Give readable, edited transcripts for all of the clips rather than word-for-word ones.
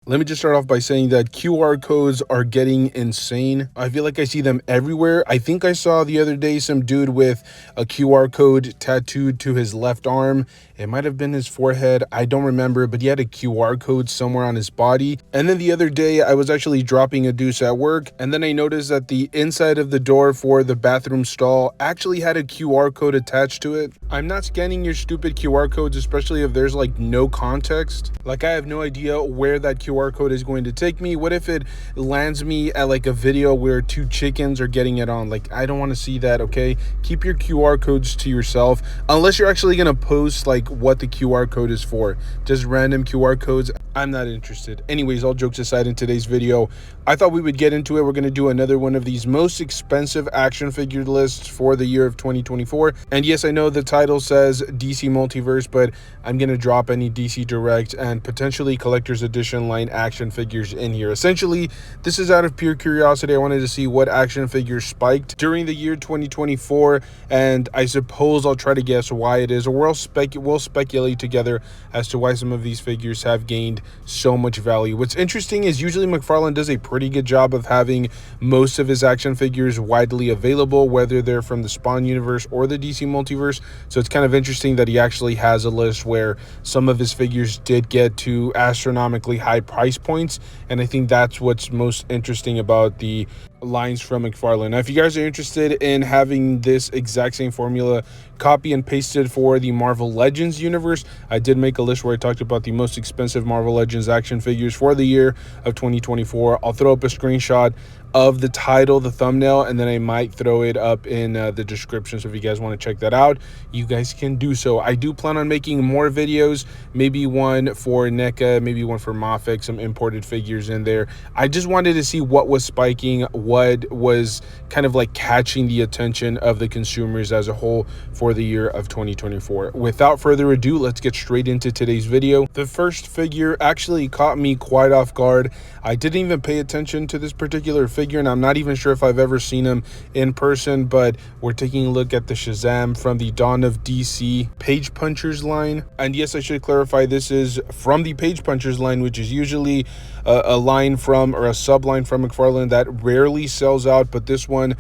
Let me just start off by saying that QR codes are getting insane. I feel like I see them everywhere. I think I saw the other day some dude with a QR code tattooed to his left arm. It might have been his forehead. I don't remember, but he had a QR code somewhere on his body. And then the other day, I was actually dropping a deuce at work, and then I noticed that the inside of the door for the bathroom stall actually had a QR code attached to it. I'm not scanning your stupid QR codes, especially if there's like no context. Like, I have no idea where that QR code is going to take me. What if it lands me at like a video where two chickens are getting it on? Like, I don't want to see that, okay? Keep your QR codes to yourself, unless you're actually going to post like what the QR code is for. Just random QR codes, I'm not interested. Anyways, all jokes aside, in today's video, I thought we would get into it. We're going to do another one of these most expensive action figure lists for the year of 2024. And yes, I know the title says DC Multiverse, but I'm going to drop any DC Direct and potentially collector's edition line action figures in here. Essentially, this is out of pure curiosity. I wanted to see what action figures spiked during the year 2024, and I suppose I'll try to guess why it is, or we'll speculate together as to why some of these figures have gained so much value. What's interesting is usually McFarlane does a pretty good job of having most of his action figures widely available, whether they're from the Spawn universe or the DC Multiverse. So it's kind of interesting that he actually has a list where some of his figures did get to astronomically high price points, and I think that's what's most interesting about the lines from McFarlane. Now, if you guys are interested in having this exact same formula copy and pasted for the Marvel Legends universe, I did make a list where I talked about the most expensive Marvel Legends action figures for the year of 2024. I'll throw up a screenshot of the title, the thumbnail, and then I might throw it up in the description. So if you guys want to check that out, you guys can do so. I do plan on making more videos, maybe one for NECA, maybe one for Mafek, some imported figures in there. I just wanted to see what was spiking, what was kind of like catching the attention of the consumers as a whole for the year of 2024. Without further ado, let's get straight into today's video. The first figure actually caught me quite off guard. I didn't even pay attention to this particular figure, and I'm not even sure if I've ever seen him in person, but we're taking a look at the Shazam from the Dawn of DC Page Punchers line. And yes, I should clarify, this is from the Page Punchers line, which is usually a line from, or a subline from McFarlane that rarely sells out, but this one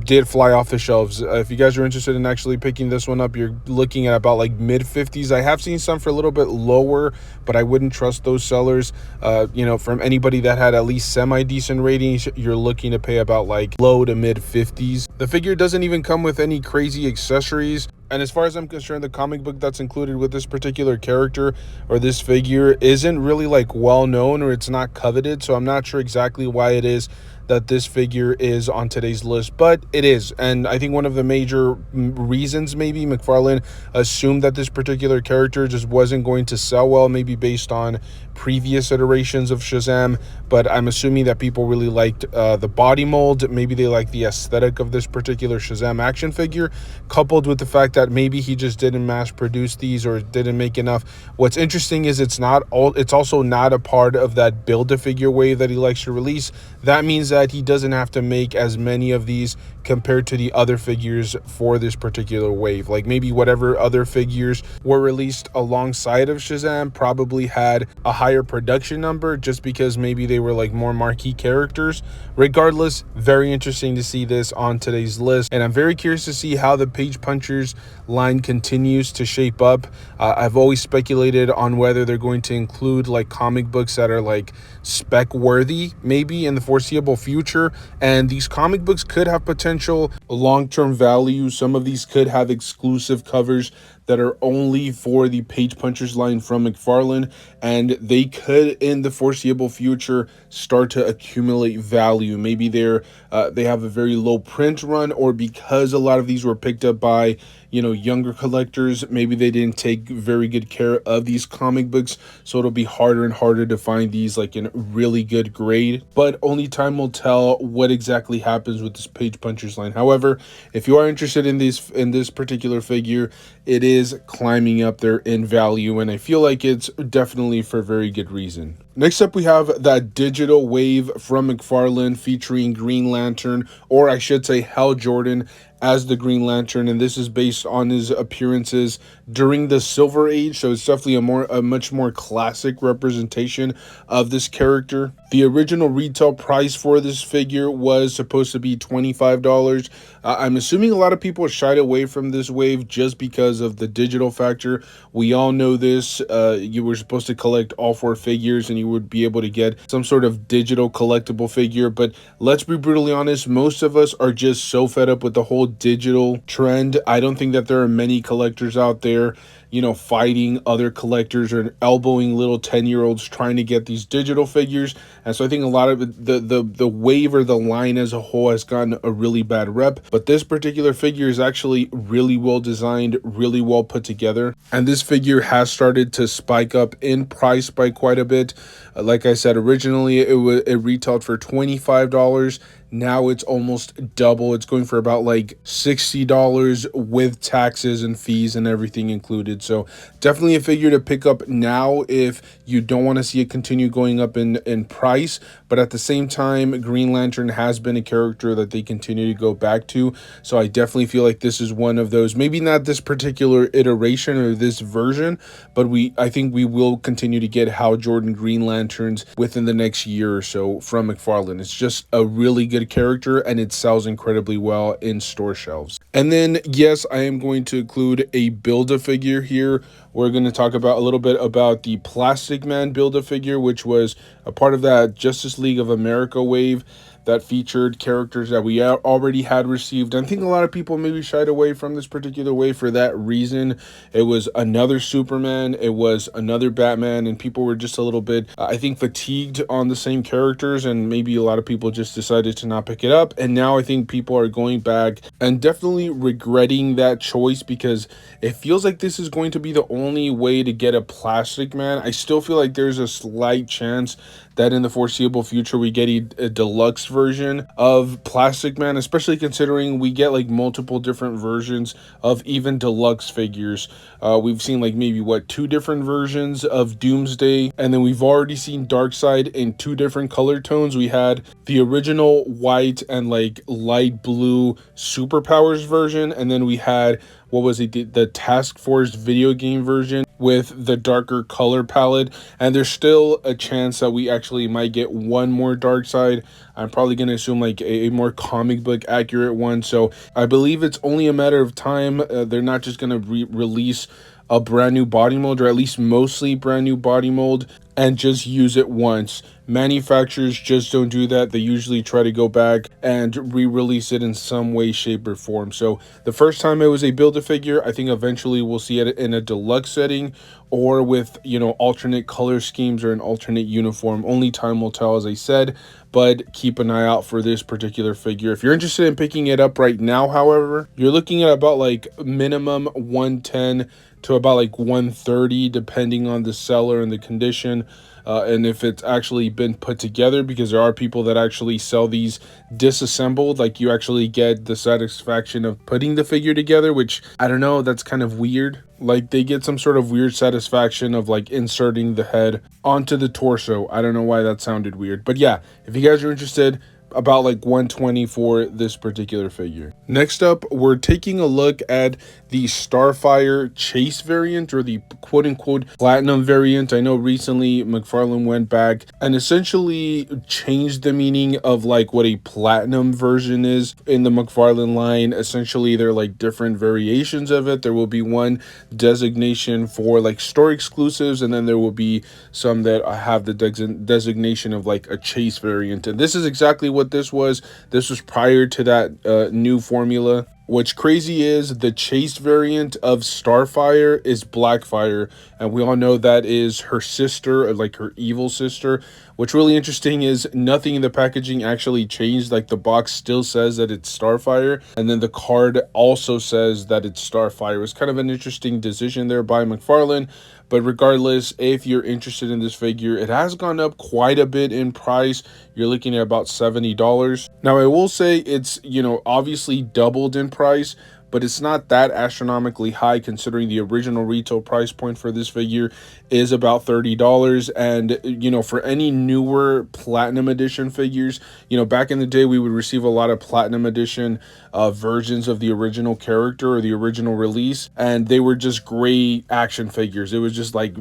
did fly off the shelves. If you guys are interested in actually picking this one up, you're looking at about like mid 50s. I have seen some for a little bit lower, but I wouldn't trust those sellers. You know, from anybody that had at least semi-decent ratings, you're looking to pay about like low to mid 50s. The figure doesn't even come with any crazy accessories. And as far as I'm concerned, the comic book that's included with this particular character or this figure isn't really like well known, or it's not coveted. So I'm not sure exactly why it is that this figure is on today's list, but it is. And I think one of the major reasons maybe McFarlane assumed that this particular character just wasn't going to sell well, maybe based on previous iterations of Shazam, but I'm assuming that people really liked the body mold. Maybe they like the aesthetic of this particular Shazam action figure, coupled with the fact that maybe he just didn't mass produce these or didn't make enough. What's interesting is it's also not a part of that build-a-figure wave that he likes to release. That means that he doesn't have to make as many of these compared to the other figures for this particular wave. Like maybe whatever other figures were released alongside of Shazam probably had a higher production number just because maybe they were like more marquee characters. Regardless, very interesting to see this on today's list, and I'm very curious to see how the Page Punchers line continues to shape up. I've always speculated on whether they're going to include like comic books that are like spec worthy maybe in the foreseeable future, and these comic books could have potential long-term value. Some of these could have exclusive covers that are only for the Page Punchers line from McFarlane, and they could in the foreseeable future start to accumulate value. Maybe they have a very low print run, or because a lot of these were picked up by, you know, younger collectors, maybe they didn't take very good care of these comic books, so it'll be harder and harder to find these like in really good grade. But only time will tell what exactly happens with this Page Punchers line. However, if you are interested in this particular figure, it is climbing up there in value, and I feel like it's definitely for very good reason. Next up, we have that digital wave from McFarlane featuring Green Lantern, or I should say Hal Jordan, as the Green Lantern, and this is based on his appearances during the Silver Age, so it's definitely a much more classic representation of this character. The original retail price for this figure was supposed to be $25. I'm assuming a lot of people shied away from this wave just because of the digital factor. We all know this. You were supposed to collect all four figures and you would be able to get some sort of digital collectible figure. But let's be brutally honest, most of us are just so fed up with the whole digital trend. I don't think that there are many collectors out there, you know, fighting other collectors or elbowing little 10-year-olds trying to get these digital figures. And so I think a lot of it, the wave or the line as a whole has gotten a really bad rep. But this particular figure is actually really well designed, really well put together. And this figure has started to spike up in price by quite a bit. Like I said, originally it retailed for $25. Now it's almost double. It's going for about like $60 with taxes and fees and everything included. So definitely a figure to pick up now if you don't want to see it continue going up in price. But at the same time, Green Lantern has been a character that they continue to go back to. So I definitely feel like this is one of those, maybe not this particular iteration or this version, but I think we will continue to get Hal Jordan Green Lanterns within the next year or so from McFarlane. It's just a really good character and it sells incredibly well in store shelves. And then, yes, I am going to include a Build-A-Figure here. We're going to talk about a little bit about the Plastic Man Build-A-Figure, which was a part of that Justice League of America wave that featured characters that we already had received. I think a lot of people maybe shied away from this particular wave for that reason. It was another Superman, it was another Batman, and people were just a little bit, I think, fatigued on the same characters, and maybe a lot of people just decided to not pick it up. And now I think people are going back and definitely regretting that choice, because it feels like this is going to be the only way to get a Plastic Man. I still feel like there's a slight chance that in the foreseeable future we get a deluxe version of Plastic Man, especially considering we get like multiple different versions of even deluxe figures. We've seen like maybe two different versions of Doomsday, and then we've already seen Darkseid in two different color tones. We had the original white and like light blue superpowers version, and then we had, what was it, the Task Force video game version with the darker color palette. And there's still a chance that we actually might get one more Darkseid. I'm probably going to assume like a more comic book accurate one. So I believe it's only a matter of time. They're not just going to release a brand new body mold, or at least mostly brand new body mold, and just use it once. Manufacturers just don't do that. They usually try to go back and re-release it in some way, shape, or form. So the first time it was a Build-A-Figure, I think eventually we'll see it in a deluxe setting or with, you know, alternate color schemes or an alternate uniform. Only time will tell, as I said, but keep an eye out for this particular figure. If you're interested in picking it up right now, however, you're looking at about like minimum 110 to about like 130 depending on the seller and the condition, and if it's actually been put together, because there are people that actually sell these disassembled, like you actually get the satisfaction of putting the figure together, which I don't know, that's kind of weird. Like they get some sort of weird satisfaction of like inserting the head onto the torso. I don't know why that sounded weird, but yeah, if you guys are interested, about like 120 for this particular figure. Next up, we're taking a look at the Starfire Chase variant, or the quote-unquote platinum variant. I know recently McFarlane went back and essentially changed the meaning of like what a platinum version is in the McFarlane line. Essentially, they're like different variations of it. There will be one designation for like store exclusives, and then there will be some that have the designation of like a Chase variant. And this is exactly what this was. This was prior to that new formula. What's crazy is the Chase variant of Starfire is Blackfire, and we all know that is her sister, or like her evil sister. What's really interesting is nothing in the packaging actually changed. Like the box still says that it's Starfire, and then the card also says that it's Starfire. It was kind of an interesting decision there by McFarlane. But regardless, if you're interested in this figure, it has gone up quite a bit in price. You're looking at about $70. Now, I will say it's, you know, obviously doubled in price, but it's not that astronomically high considering the original retail price point for this figure is about $30. And for any newer platinum edition figures, back in the day we would receive a lot of platinum edition versions of the original character or the original release, and they were just gray action figures. It was just like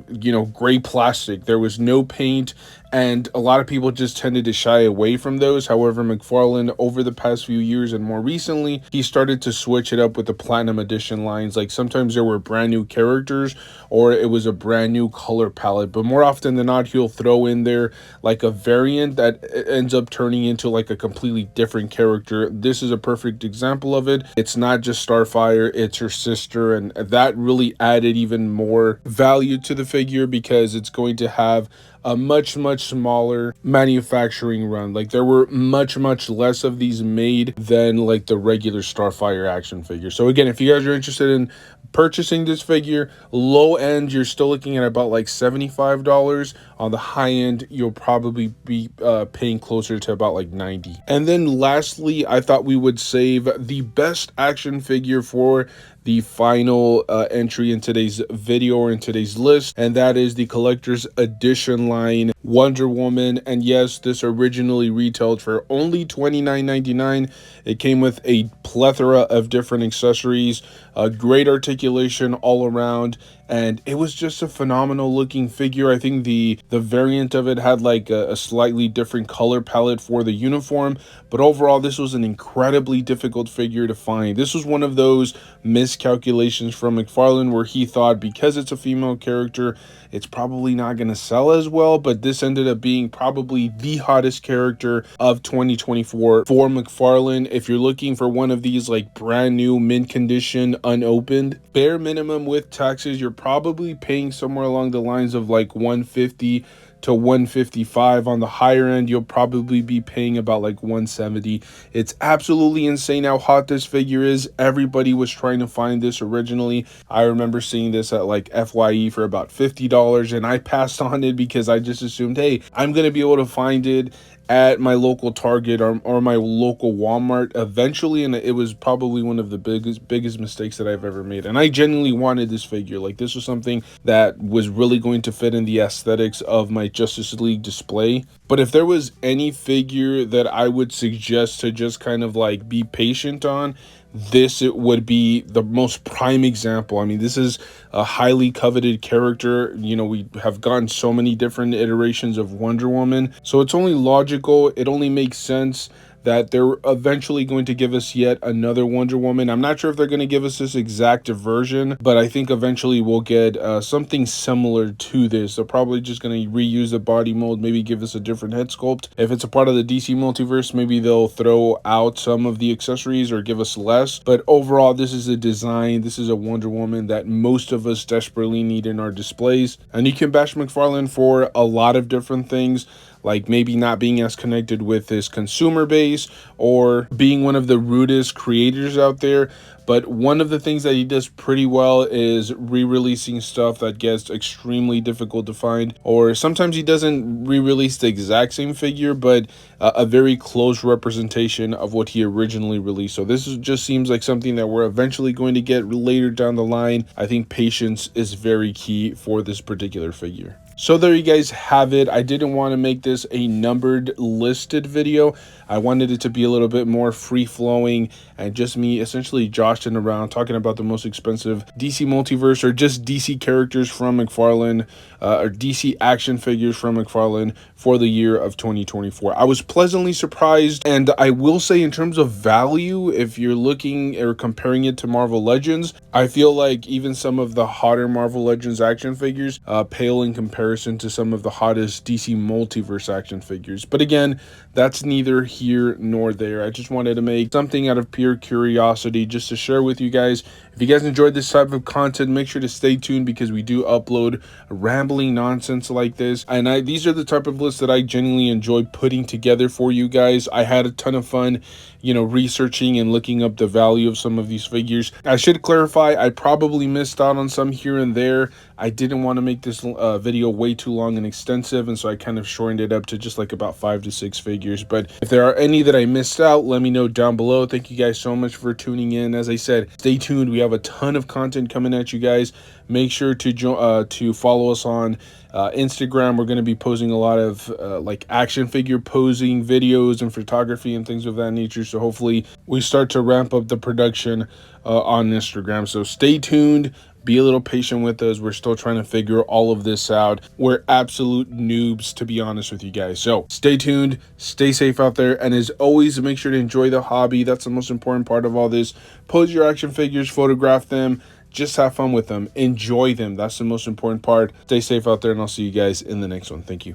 gray plastic. There was no paint, and a lot of people just tended to shy away from those. However, McFarlane, over the past few years and more recently, he started to switch it up with the platinum edition lines. Like sometimes there were brand new characters or it was a brand new color palette, but more often than not he'll throw in there like a variant that ends up turning into like a completely different character. This is a perfect example of it. It's not just Starfire, it's her sister, and that really added even more value to the figure because it's going to have a much smaller manufacturing run. Like there were much less of these made than like the regular Starfire action figure. So again, if you guys are interested in purchasing this figure, low end you're still looking at about like $75. On the high end you'll probably be paying closer to about like $90. And then lastly, I thought we would save the best action figure for the final entry in today's video or in today's list, and that is the collector's edition line Wonder Woman. And yes, this originally retailed for only $29.99. It came with a plethora of different accessories, great articulation all around, and it was just a phenomenal looking figure. I think the variant of it had like a slightly different color palette for the uniform, but overall this was an incredibly difficult figure to find. This was one of those miscalculations from McFarlane where he thought because it's a female character it's probably not going to sell as well, but this ended up being probably the hottest character of 2024 for McFarlane. If you're looking for one of these like brand new mint condition unopened, bare minimum with taxes, you're probably paying somewhere along the lines of like 150 to 155. On the higher end you'll probably be paying about like 170. It's absolutely insane how hot this figure is. Everybody was trying to find this originally. I remember seeing this at like FYE for about $50, and I passed on it because I just assumed, hey, I'm gonna be able to find it at my local Target or my local Walmart eventually, and it was probably one of the biggest mistakes that I've ever made. And I genuinely wanted this figure. Like this was something that was really going to fit in the aesthetics of my Justice League display. But if there was any figure that I would suggest to just kind of like be patient on, this it would be the most prime example. I mean, this is a highly coveted character. We have gotten so many different iterations of Wonder Woman, so it's only logical, it only makes sense that they're eventually going to give us yet another Wonder Woman. I'm not sure if they're going to give us this exact version, but I think eventually we'll get something similar to this. They're probably just going to reuse the body mold, maybe give us a different head sculpt. If it's a part of the DC Multiverse, maybe they'll throw out some of the accessories or give us less. But overall, this is a design, this is a Wonder Woman that most of us desperately need in our displays. And you can bash McFarlane for a lot of different things, like maybe not being as connected with his consumer base or being one of the rudest creators out there. But one of the things that he does pretty well is re-releasing stuff that gets extremely difficult to find, or sometimes he doesn't re-release the exact same figure, but a very close representation of what he originally released. So this just seems like something that we're eventually going to get later down the line. I think patience is very key for this particular figure. So there you guys have it. I didn't want to make this a numbered listed video. I wanted it to be a little bit more free-flowing and just me essentially joshing around talking about the most expensive DC Multiverse or just DC characters from McFarlane or DC action figures from McFarlane for the year of 2024. I was pleasantly surprised, and I will say in terms of value, if you're looking or comparing it to Marvel Legends, I feel like even some of the hotter Marvel Legends action figures pale in comparison to some of the hottest DC Multiverse action figures. But again, that's neither here nor there. I just wanted to make something out of pure curiosity just to share with you guys. If you guys enjoyed this type of content, make sure to stay tuned because we do upload rambling nonsense like this. And these are the type of lists that I genuinely enjoy putting together for you guys. I had a ton of fun, researching and looking up the value of some of these figures. I should clarify, I probably missed out on some here and there. I didn't want to make this video way too long and extensive, and so I kind of shortened it up to just like about 5 to 6 figures. But if there are any that I missed out, let me know down below. Thank you guys so much for tuning in. As I said, stay tuned. We have a ton of content coming at you guys. Make sure to follow us on Instagram. We're going to be posting a lot of like action figure posing videos and photography and things of that nature. So hopefully we start to ramp up the production on Instagram. So stay tuned. Be a little patient with us. We're still trying to figure all of this out. We're absolute noobs, to be honest with you guys. So stay tuned, stay safe out there, and as always, make sure to enjoy the hobby. That's the most important part of all this. Pose your action figures, photograph them, just have fun with them, enjoy them. That's the most important part. Stay safe out there, and I'll see you guys in the next one. Thank you.